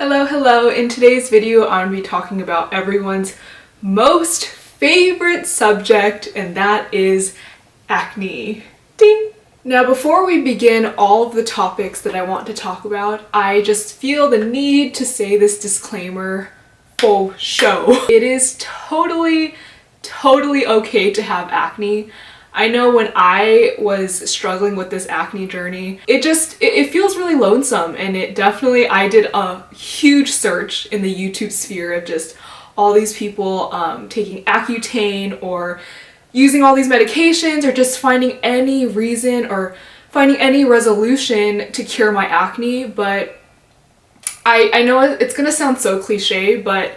Hello! In today's video, I'm going to be talking about everyone's most favorite subject, and that is acne. Ding! Now, before we begin all of the topics that I want to talk about, I just feel the need to say this disclaimer for show. It is totally okay to have acne. I know when I was struggling with this acne journey, it feels really lonesome, and I did a huge search in the YouTube sphere of just all these people taking Accutane or using all these medications or just finding any reason or finding any resolution to cure my acne. But I know it's gonna sound so cliche, but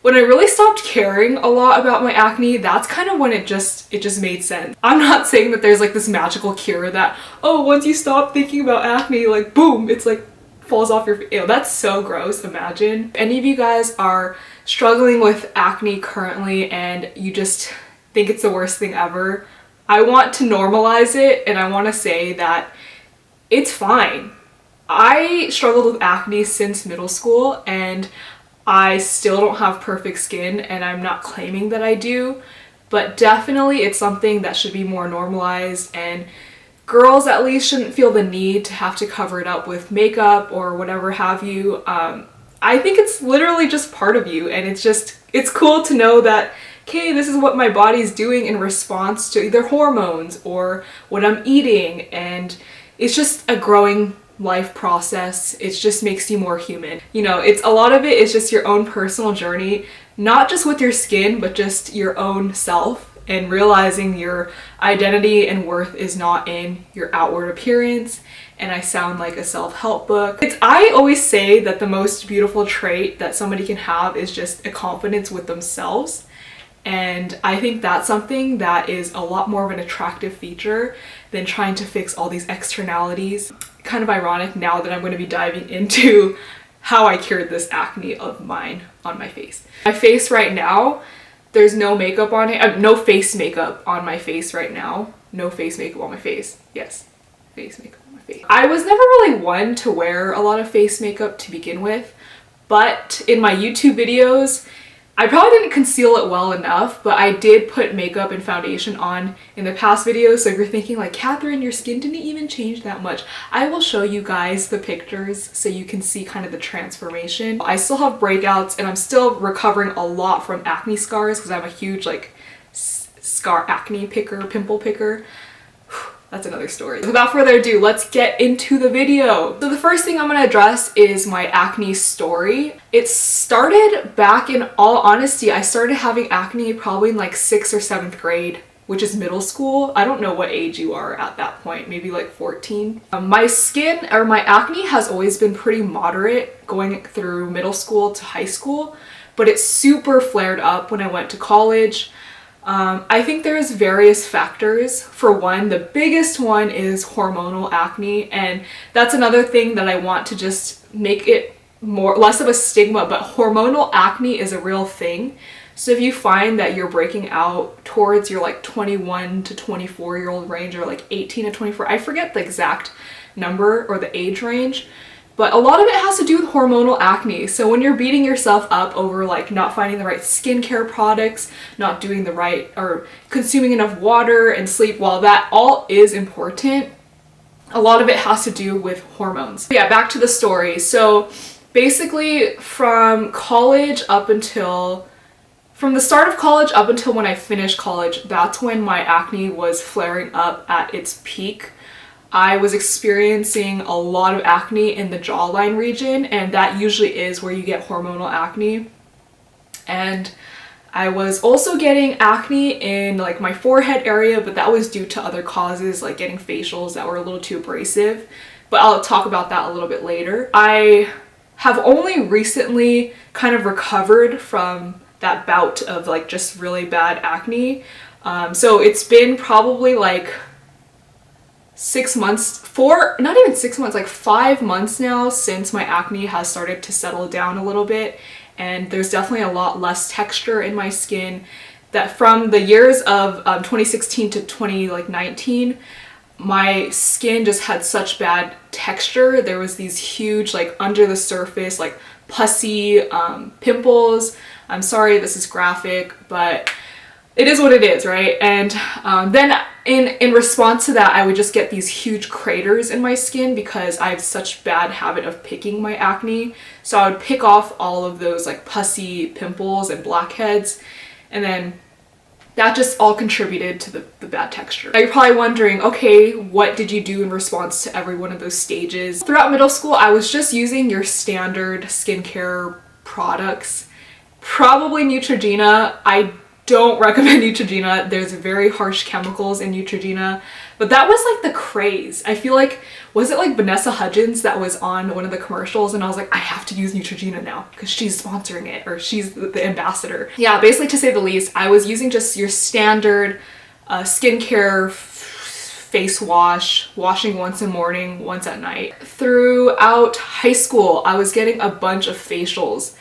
when I really stopped caring a lot about my acne, that's kind of when it just made sense. I'm not saying that there's like this magical cure that, oh, once you stop thinking about acne, like boom, it's like falls off your face. Ew, that's so gross, imagine. If any of you guys are struggling with acne currently and you just think it's the worst thing ever, I want to normalize it, and I want to say that it's fine. I struggled with acne since middle school, and I still don't have perfect skin, and I'm not claiming that I do, but definitely it's something that should be more normalized, and girls at least shouldn't feel the need to have to cover it up with makeup or whatever have you. I think it's literally just part of you, and it's cool to know that, okay, this is what my body's doing in response to either hormones or what I'm eating, and it's just a growing life process. It just makes you more human. You know, a lot of it is just your own personal journey, not just with your skin, but just your own self, and realizing your identity and worth is not in your outward appearance. And I sound like a self-help book. I always say that the most beautiful trait that somebody can have is just a confidence with themselves. And I think that's something that is a lot more of an attractive feature than trying to fix all these externalities. Kind of ironic now that I'm going to be diving into how I cured this acne of mine on my face. My face right now, there's no makeup on it. No face makeup on my face right now. No face makeup on my face. Yes, face makeup on my face. I was never really one to wear a lot of face makeup to begin with, but in my YouTube videos, I probably didn't conceal it well enough, but I did put makeup and foundation on in the past videos. So if you're thinking like, Catherine, your skin didn't even change that much, I will show you guys the pictures so you can see kind of the transformation. I still have breakouts, and I'm still recovering a lot from acne scars because I'm a huge like acne picker, pimple picker. That's another story. Without further ado, let's get into the video. So the first thing I'm going to address is my acne story. It started back, in all honesty, I started having acne probably in like 6th or 7th grade, which is middle school. I don't know what age you are at that point, maybe like 14. My skin, or my acne, has always been pretty moderate going through middle school to high school, but it super flared up when I went to college. I think there's various factors. For one, the biggest one is hormonal acne, and that's another thing that I want to just make it less of a stigma, but hormonal acne is a real thing. So if you find that you're breaking out towards your like 21 to 24-year-old range, or like 18 to 24, I forget the exact number or the age range, but a lot of it has to do with hormonal acne. So when you're beating yourself up over like not finding the right skincare products, not doing the right or consuming enough water and sleep, while that all is important, a lot of it has to do with hormones. Yeah, back to the story. So basically from the start of college up until when I finished college, that's when my acne was flaring up at its peak. I was experiencing a lot of acne in the jawline region, and that usually is where you get hormonal acne. And I was also getting acne in like my forehead area, but that was due to other causes, like getting facials that were a little too abrasive. But I'll talk about that a little bit later. I have only recently kind of recovered from that bout of like just really bad acne. So it's been probably like 6 months, not even 6 months, like 5 months now since my acne has started to settle down a little bit, and there's definitely a lot less texture in my skin. That from the years of 2016 to 2019, my skin just had such bad texture. There was these huge, like under the surface, like pussy pimples. I'm sorry this is graphic, but it is what it is, right? And then in response to that, I would just get these huge craters in my skin because I have such bad habit of picking my acne. So I would pick off all of those like pussy pimples and blackheads, and then that just all contributed to the bad texture. Now you're probably wondering, okay, what did you do in response to every one of those stages? Throughout middle school, I was just using your standard skincare products. Probably Neutrogena. I don't recommend Neutrogena. There's very harsh chemicals in Neutrogena, but that was like the craze. I feel like, was it like Vanessa Hudgens that was on one of the commercials, and I was like, I have to use Neutrogena now because she's sponsoring it, or she's the ambassador. Yeah, basically, to say the least, I was using just your standard skincare face wash, washing once in the morning, once at night. Throughout high school, I was getting a bunch of facials.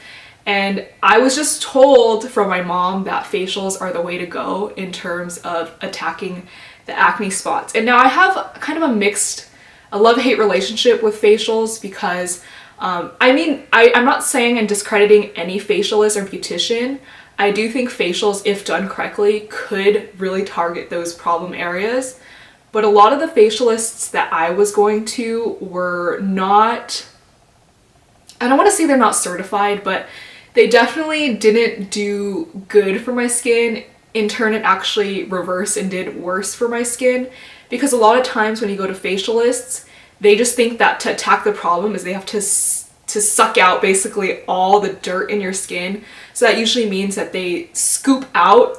And I was just told from my mom that facials are the way to go in terms of attacking the acne spots. And now I have kind of a love-hate relationship with facials because, I'm not saying and discrediting any facialist or beautician. I do think facials, if done correctly, could really target those problem areas. But a lot of the facialists that I was going to were not, I don't want to say they're not certified, but they definitely didn't do good for my skin. In turn, it actually reversed and did worse for my skin, because a lot of times when you go to facialists, they just think that to attack the problem is they have to suck out basically all the dirt in your skin. So that usually means that they scoop out,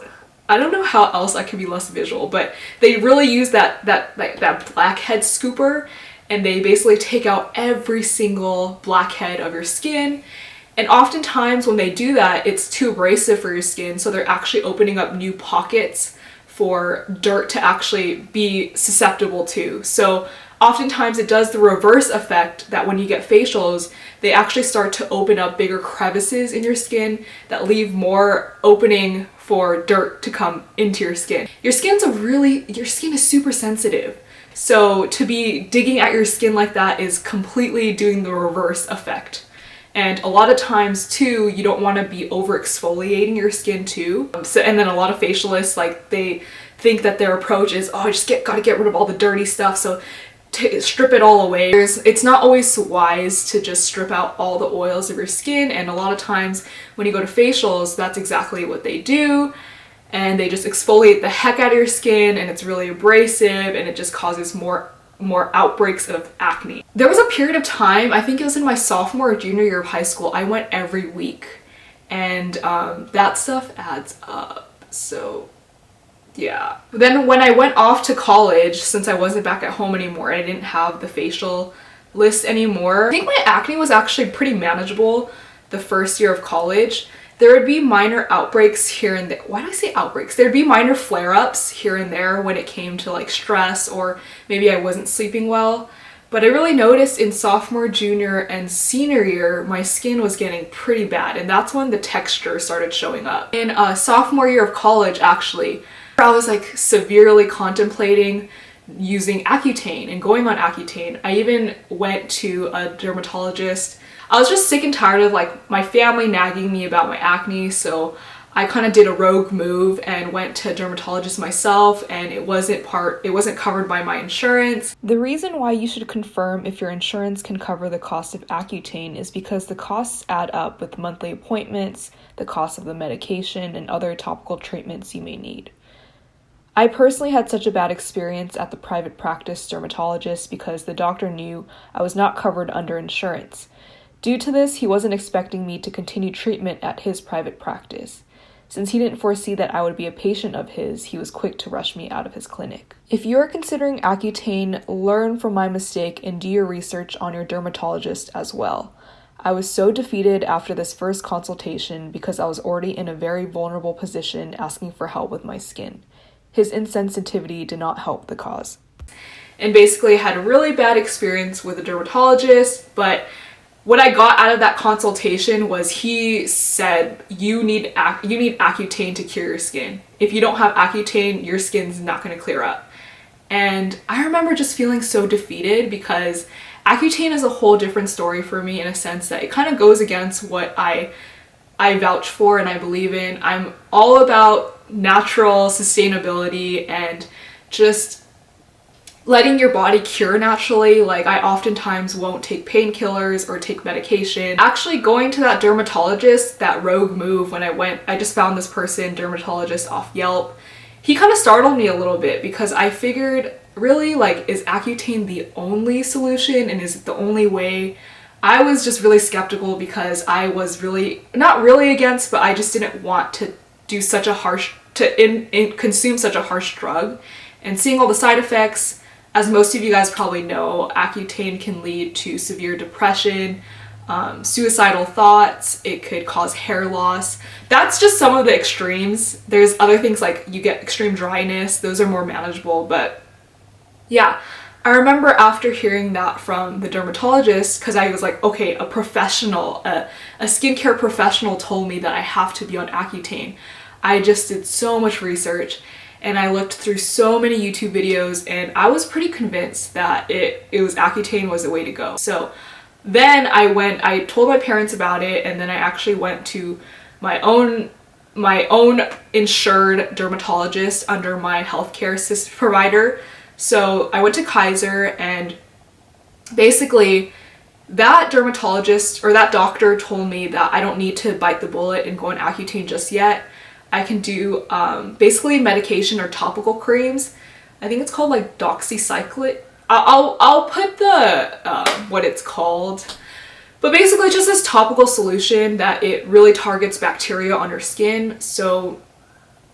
I don't know how else I could be less visual, but they really use that blackhead scooper, and they basically take out every single blackhead of your skin. And oftentimes when they do that, it's too abrasive for your skin, so they're actually opening up new pockets for dirt to actually be susceptible to. So oftentimes it does the reverse effect, that when you get facials, they actually start to open up bigger crevices in your skin that leave more opening for dirt to come into your skin. Your skin is super sensitive. So to be digging at your skin like that is completely doing the reverse effect. And a lot of times too, you don't want to be over exfoliating your skin too. And then a lot of facialists, like, they think that their approach is, oh, I just gotta get rid of all the dirty stuff, so strip it all away. It's not always wise to just strip out all the oils of your skin, and a lot of times when you go to facials, that's exactly what they do. And they just exfoliate the heck out of your skin, and it's really abrasive, and it just causes more outbreaks of acne. There was a period of time, I think it was in my sophomore or junior year of high school, I went every week, and that stuff adds up. So yeah. Then when I went off to college, since I wasn't back at home anymore, I didn't have the facial list anymore. I think my acne was actually pretty manageable the first year of college. There would be minor outbreaks here and there. Why do I say outbreaks? There'd be minor flare-ups here and there when it came to like stress, or maybe I wasn't sleeping well. But I really noticed in sophomore, junior, and senior year, my skin was getting pretty bad, and that's when the texture started showing up. In sophomore year of college, actually, I was like severely contemplating using Accutane and going on Accutane. I even went to a dermatologist. I was just sick and tired of like my family nagging me about my acne, so I kind of did a rogue move and went to a dermatologist myself, and it wasn't covered by my insurance. The reason why you should confirm if your insurance can cover the cost of Accutane is because the costs add up with monthly appointments, the cost of the medication, and other topical treatments you may need. I personally had such a bad experience at the private practice dermatologist because the doctor knew I was not covered under insurance. Due to this, he wasn't expecting me to continue treatment at his private practice. Since he didn't foresee that I would be a patient of his, he was quick to rush me out of his clinic. If you are considering Accutane, learn from my mistake and do your research on your dermatologist as well. I was so defeated after this first consultation because I was already in a very vulnerable position asking for help with my skin. His insensitivity did not help the cause. And basically I had a really bad experience with a dermatologist, but what I got out of that consultation was he said, you need Accutane to cure your skin. If you don't have Accutane, your skin's not going to clear up. And I remember just feeling so defeated because Accutane is a whole different story for me in a sense that it kind of goes against what I vouch for and I believe in. I'm all about natural sustainability and just letting your body cure naturally. Like, I oftentimes won't take painkillers or take medication. Actually, going to that dermatologist, that rogue move when I just found this person, dermatologist, off Yelp. He kind of startled me a little bit because I figured, really, like, is Accutane the only solution and is it the only way? I was just really skeptical because I was really, not really against, but I just didn't want to do such a harsh, consume such a harsh drug. And seeing all the side effects, as most of you guys probably know, Accutane can lead to severe depression, suicidal thoughts, it could cause hair loss. That's just some of the extremes. There's other things like you get extreme dryness, those are more manageable, but yeah. I remember after hearing that from the dermatologist, because I was like, okay, a professional, a skincare professional told me that I have to be on Accutane. I just did so much research and I looked through so many YouTube videos and I was pretty convinced that Accutane was the way to go. So then I told my parents about it, and then I actually went to my own insured dermatologist under my healthcare provider. So I went to Kaiser, and basically that dermatologist or that doctor told me that I don't need to bite the bullet and go on Accutane just yet. I can do basically medication or topical creams. I think it's called like Doxycycline. I'll put the what it's called. But basically just this topical solution that it really targets bacteria on your skin. So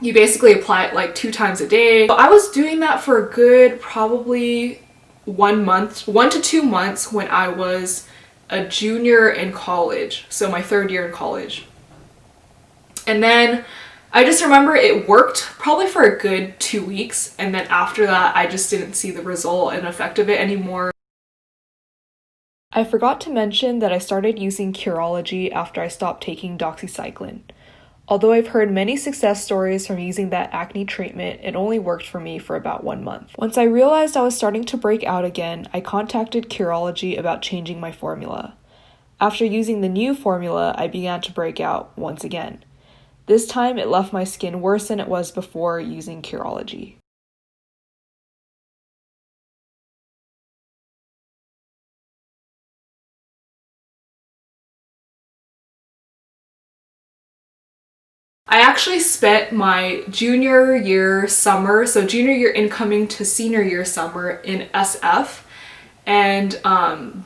you basically apply it like 2 times a day. So I was doing that for a good probably 1 to 2 months when I was a junior in college. So my 3rd year in college. And then I just remember it worked probably for a good 2 weeks. And then after that, I just didn't see the result and effect of it anymore. I forgot to mention that I started using Curology after I stopped taking Doxycycline. Although I've heard many success stories from using that acne treatment, it only worked for me for about 1 month. Once I realized I was starting to break out again, I contacted Curology about changing my formula. After using the new formula, I began to break out once again. This time, it left my skin worse than it was before using Curology. I actually spent my junior year summer, so junior year incoming to senior year summer in SF. And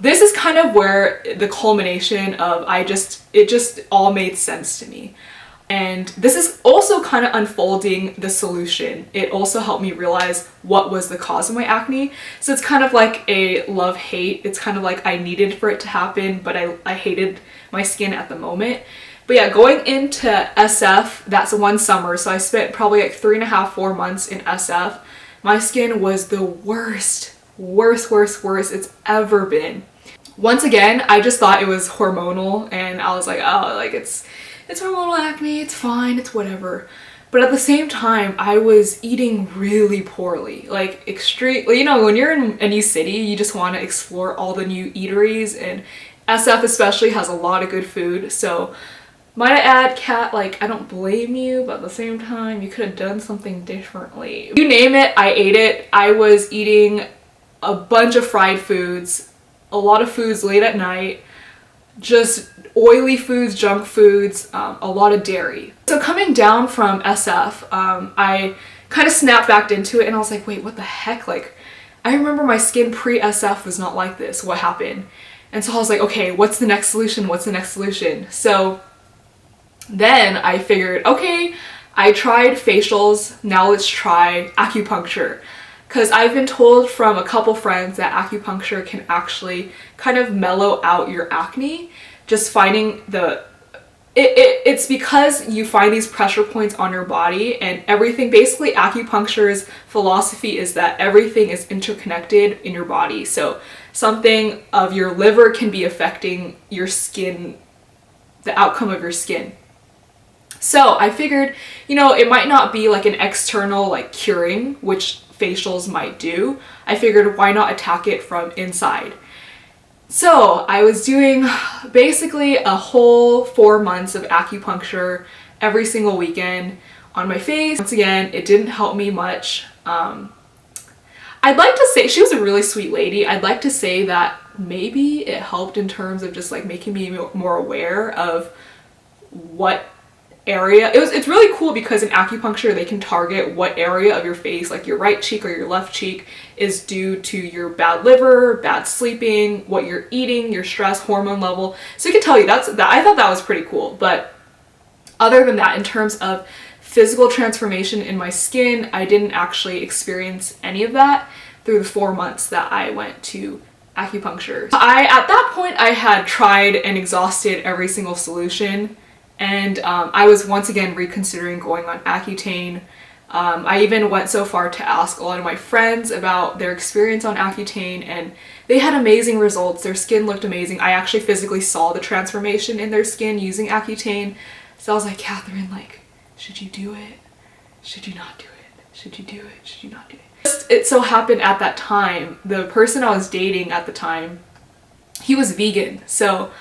this is kind of where the culmination of it just all made sense to me. And this is also kind of unfolding the solution. It also helped me realize what was the cause of my acne. So it's kind of like a love-hate. It's kind of like I needed for it to happen, but I hated my skin at the moment. But yeah, going into SF, that's 1 summer, so I spent probably like 3.5, 4 months in SF. My skin was the worst it's ever been. Once again, I just thought it was hormonal, and I was like, oh, like it's hormonal acne, it's fine, it's whatever. But at the same time, I was eating really poorly, like extreme. You know, when you're in a new city, you just want to explore all the new eateries, and SF especially has a lot of good food. So might I add, Kat, like, I don't blame you, but at the same time, you could have done something differently. You name it, I ate it. I was eating a bunch of fried foods, a lot of foods late at night, just oily foods, junk foods, a lot of dairy. So coming down from SF, I kind of snapped back into it and I was like, wait, what the heck? Like, I remember my skin pre-SF was not like this. What happened? And so I was like, okay, what's the next solution? What's the next solution? So then I figured, okay, I tried facials, now let's try acupuncture. Because I've been told from a couple friends that acupuncture can actually kind of mellow out your acne. Just finding it's because you find these pressure points on your body and everything. Basically, acupuncture's philosophy is that everything is interconnected in your body. So something of your liver can be affecting your skin, the outcome of your skin. So I figured, you know, it might not be like an external like curing, which facials might do, I figured why not attack it from inside. So I was doing basically a whole 4 months of acupuncture every single weekend on my face. Once again, it didn't help me much. I'd like to say, she was a really sweet lady. I'd like to say that maybe it helped in terms of just like making me more aware of what area. It's really cool because in acupuncture they can target what area of your face, like your right cheek or your left cheek, is due to your bad liver, bad sleeping, what you're eating, your stress, hormone level. So it can tell you that. I thought that was pretty cool. But other than that, in terms of physical transformation in my skin, I didn't actually experience any of that through the 4 months that I went to acupuncture. At that point, I had tried and exhausted every single solution, and I was once again reconsidering going on accutane. I even went so far to ask a lot of my friends about their experience on accutane, and they had amazing results. Their skin looked amazing. I actually physically saw the transformation in their skin using accutane. So I was like, Catherine, like, should you do it? Should you not do it? Should you do it? Should you not do it? Just, it so happened at that time, the person I was dating at the time, he was vegan. So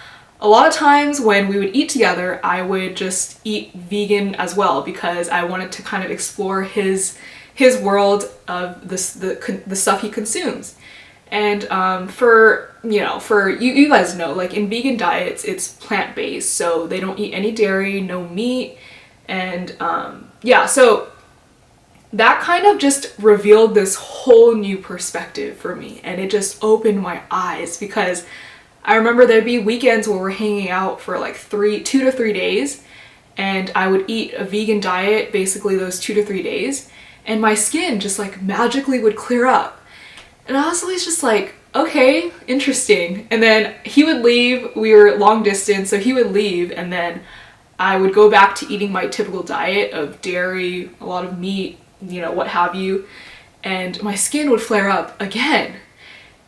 a lot of times when we would eat together, I would just eat vegan as well because I wanted to kind of explore his world of the stuff he consumes. And for you guys know, like in vegan diets, it's plant-based, so they don't eat any dairy, no meat, and yeah, so that kind of just revealed this whole new perspective for me, and it just opened my eyes because I remember there'd be weekends where we're hanging out for like 2 to 3 days, and I would eat a vegan diet basically those 2 to 3 days, and my skin just like magically would clear up. And I was always just like, okay, interesting. And then he would leave, we were long distance, so he would leave, and then I would go back to eating my typical diet of dairy, a lot of meat, what have you, and my skin would flare up again.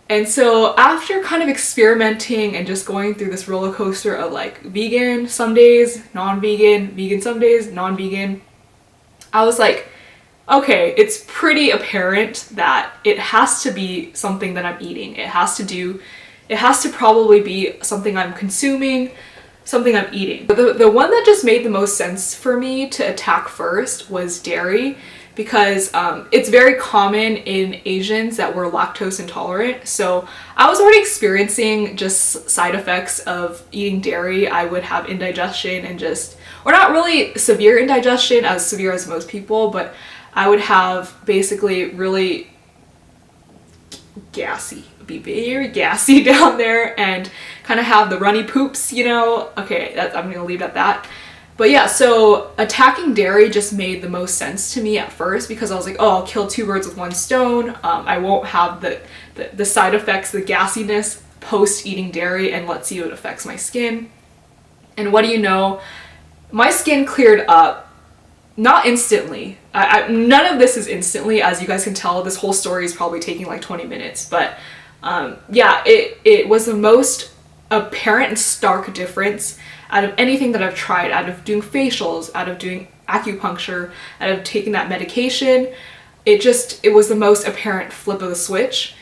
And so after kind of experimenting and just going through this roller coaster of like vegan some days, non-vegan, vegan some days, non-vegan, I was like, okay, it's pretty apparent that it has to be something that I'm eating. It has to probably be something I'm consuming, something I'm eating. But the one that just made the most sense for me to attack first was dairy, because it's very common in Asians that we're lactose intolerant. So I was already experiencing just side effects of eating dairy. I would have indigestion and or not really severe indigestion, as severe as most people, but I would have basically really be very gassy down there and kind of have the runny poops, Okay, I'm gonna leave it at that. But yeah, so attacking dairy just made the most sense to me at first because I was like, oh, I'll kill 2 birds with 1 stone. I won't have the side effects, the gassiness post eating dairy, and let's see what affects my skin. And what do you know? My skin cleared up. Not instantly. None of this is instantly, as you guys can tell. This whole story is probably taking like 20 minutes, but yeah, it was the most apparent and stark difference out of anything that I've tried, out of doing facials, out of doing acupuncture, out of taking that medication. It was the most apparent flip of the switch.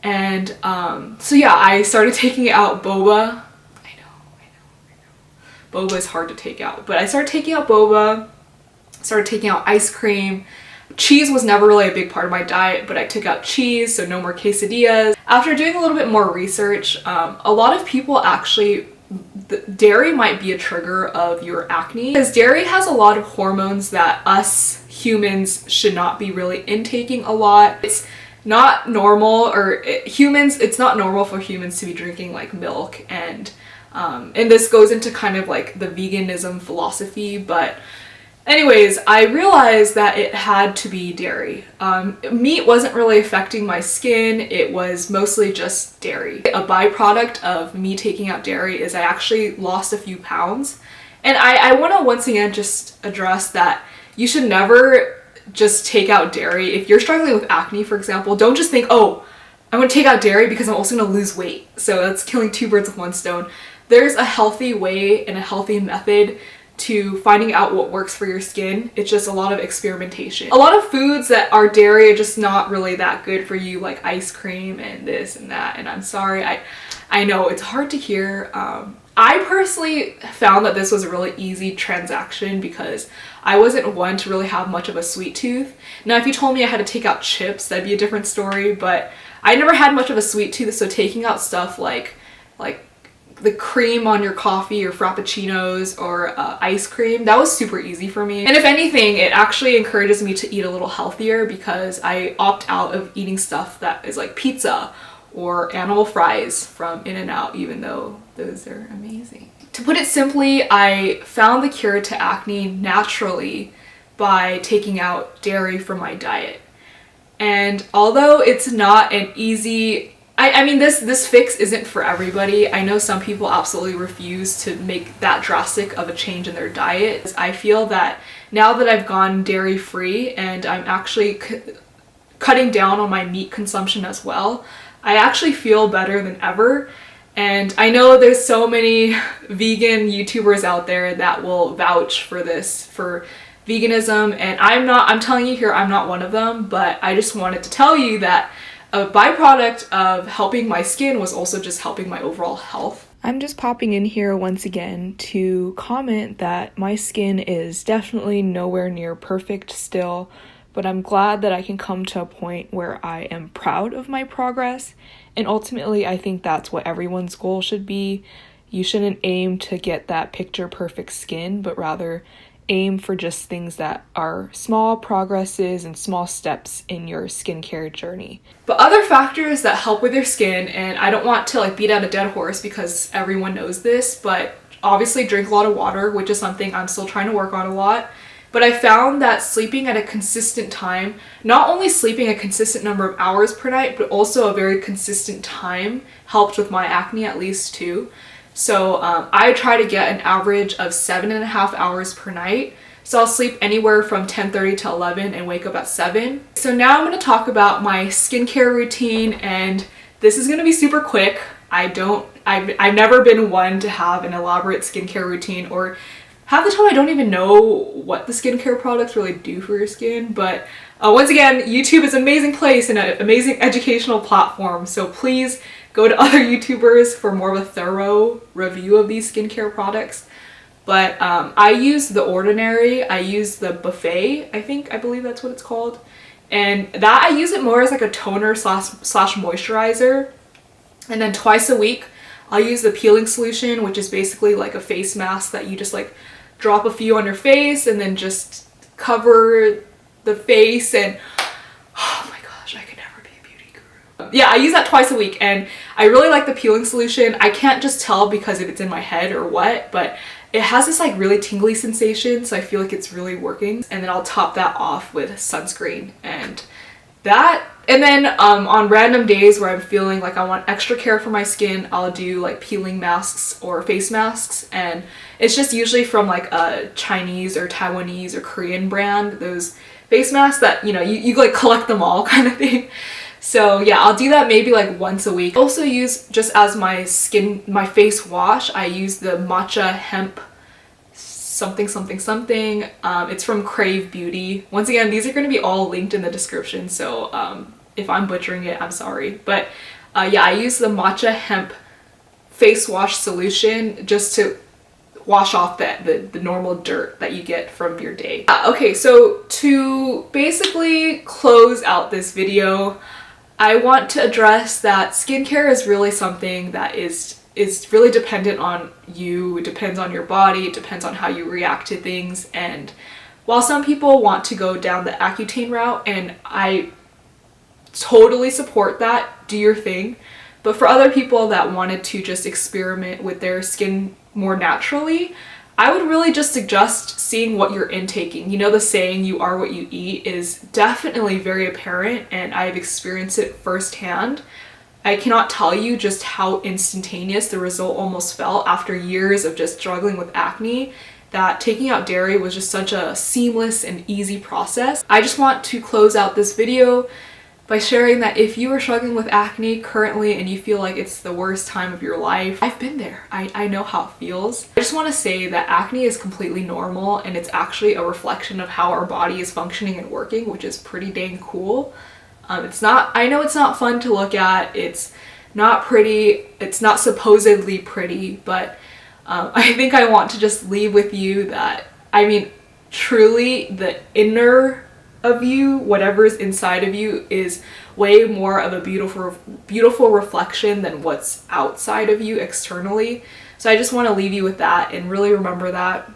And so yeah, I started taking out boba. I know. Boba is hard to take out, but I started taking out boba. Started taking out ice cream. Cheese was never really a big part of my diet, but I took out cheese, so no more quesadillas. After doing a little bit more research, a lot of people actually, dairy might be a trigger of your acne, because dairy has a lot of hormones that us humans should not be really intaking a lot. It's not normal, it's not normal for humans to be drinking like milk, and this goes into kind of like the veganism philosophy, but anyways, I realized that it had to be dairy. Meat wasn't really affecting my skin, it was mostly just dairy. A byproduct of me taking out dairy is I actually lost a few pounds. And I want to once again just address that you should never just take out dairy. If you're struggling with acne, for example, don't just think, oh, I'm going to take out dairy because I'm also going to lose weight. So that's killing 2 birds with 1 stone. There's a healthy way and a healthy method to finding out what works for your skin. It's just a lot of experimentation. A lot of foods that are dairy are just not really that good for you, like ice cream and this and that, and I'm sorry, I know it's hard to hear. I personally found that this was a really easy transaction because I wasn't one to really have much of a sweet tooth. Now if you told me I had to take out chips, that'd be a different story, but I never had much of a sweet tooth, so taking out stuff like the cream on your coffee or frappuccinos or ice cream, that was super easy for me. And if anything, it actually encourages me to eat a little healthier because I opt out of eating stuff that is like pizza or animal fries from In-N-Out, even though those are amazing. To put it simply, I found the cure to acne naturally by taking out dairy from my diet. And although it's not an easy, I mean, this fix isn't for everybody. I know some people absolutely refuse to make that drastic of a change in their diet. I feel that now that I've gone dairy free and I'm actually cutting down on my meat consumption as well, I actually feel better than ever. And I know there's so many vegan YouTubers out there that will vouch for this, for veganism, and I'm telling you here, I'm not one of them, but I just wanted to tell you that a byproduct of helping my skin was also just helping my overall health. I'm just popping in here once again to comment that my skin is definitely nowhere near perfect still, but I'm glad that I can come to a point where I am proud of my progress, and ultimately I think that's what everyone's goal should be. You shouldn't aim to get that picture perfect skin, but rather aim for just things that are small progresses and small steps in your skincare journey. But other factors that help with your skin, and I don't want to like beat out a dead horse because everyone knows this, but obviously drink a lot of water, which is something I'm still trying to work on a lot. But I found that sleeping at a consistent time, not only sleeping a consistent number of hours per night, but also a very consistent time helped with my acne at least too. So I try to get an average of 7.5 hours per night. So I'll sleep anywhere from 10:30 to 11 and wake up at 7. So now I'm going to talk about my skincare routine, and this is going to be super quick. I've never been one to have an elaborate skincare routine, or half the time I don't even know what the skincare products really do for your skin. But once again, YouTube is an amazing place and an amazing educational platform. So please go to other YouTubers for more of a thorough review of these skincare products. But I use The Ordinary, I use the Buffet, I believe that's what it's called. And that I use it more as like a toner slash moisturizer. And then twice a week, I'll use the peeling solution, which is basically like a face mask that you just like drop a few on your face and then just cover the face, and oh my gosh, I could never be a beauty guru. Yeah, I use that twice a week, and I really like the peeling solution. I can't just tell because if it's in my head or what, but it has this like really tingly sensation, so I feel like it's really working. And then I'll top that off with sunscreen, and then on random days where I'm feeling like I want extra care for my skin, I'll do like peeling masks or face masks, and it's just usually from like a Chinese or Taiwanese or Korean brand, those face masks that, you know, you like collect them all kind of thing. So yeah, I'll do that maybe like once a week. I also use, just as my face wash, I use the matcha hemp something. It's from Crave Beauty. Once again, these are going to be all linked in the description, so if I'm butchering it, I'm sorry. But yeah, I use the matcha hemp face wash solution just to wash off the normal dirt that you get from your day. Okay, so to basically close out this video, I want to address that skincare is really something that is really dependent on you. It depends on your body, it depends on how you react to things. And while some people want to go down the accutane route, and I totally support that, do your thing, but for other people that wanted to just experiment with their skin more naturally, I would really just suggest seeing what you're intaking. You know, the saying, you are what you eat, is definitely very apparent, and I've experienced it firsthand. I cannot tell you just how instantaneous the result almost felt after years of just struggling with acne, that taking out dairy was just such a seamless and easy process. I just want to close out this video by sharing that if you are struggling with acne currently and you feel like it's the worst time of your life, I've been there. I know how it feels. I just want to say that acne is completely normal and it's actually a reflection of how our body is functioning and working, which is pretty dang cool. I know it's not fun to look at, it's not pretty, it's not supposedly pretty, but I think I want to just leave with you that, I mean, truly the inner of you, whatever's inside of you, is way more of a beautiful reflection than what's outside of you externally. So I just want to leave you with that and really remember that.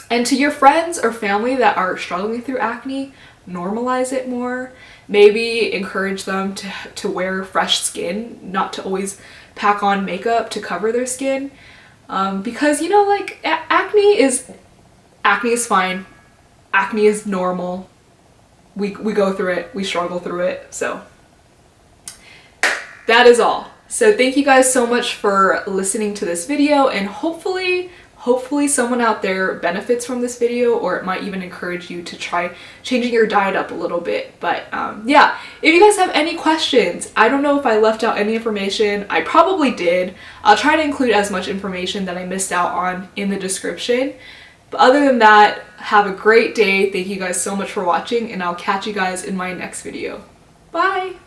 And to your friends or family that are struggling through acne, normalize it more. Maybe encourage them to wear fresh skin, not to always pack on makeup to cover their skin. Because, you know, like, acne is fine. Acne is normal. We go through it, we struggle through it, so that is all. So thank you guys so much for listening to this video, and hopefully someone out there benefits from this video, or it might even encourage you to try changing your diet up a little bit. But yeah, if you guys have any questions, I don't know if I left out any information. I probably did. I'll try to include as much information that I missed out on in the description. But other than that, have a great day. Thank you guys so much for watching, and I'll catch you guys in my next video. Bye!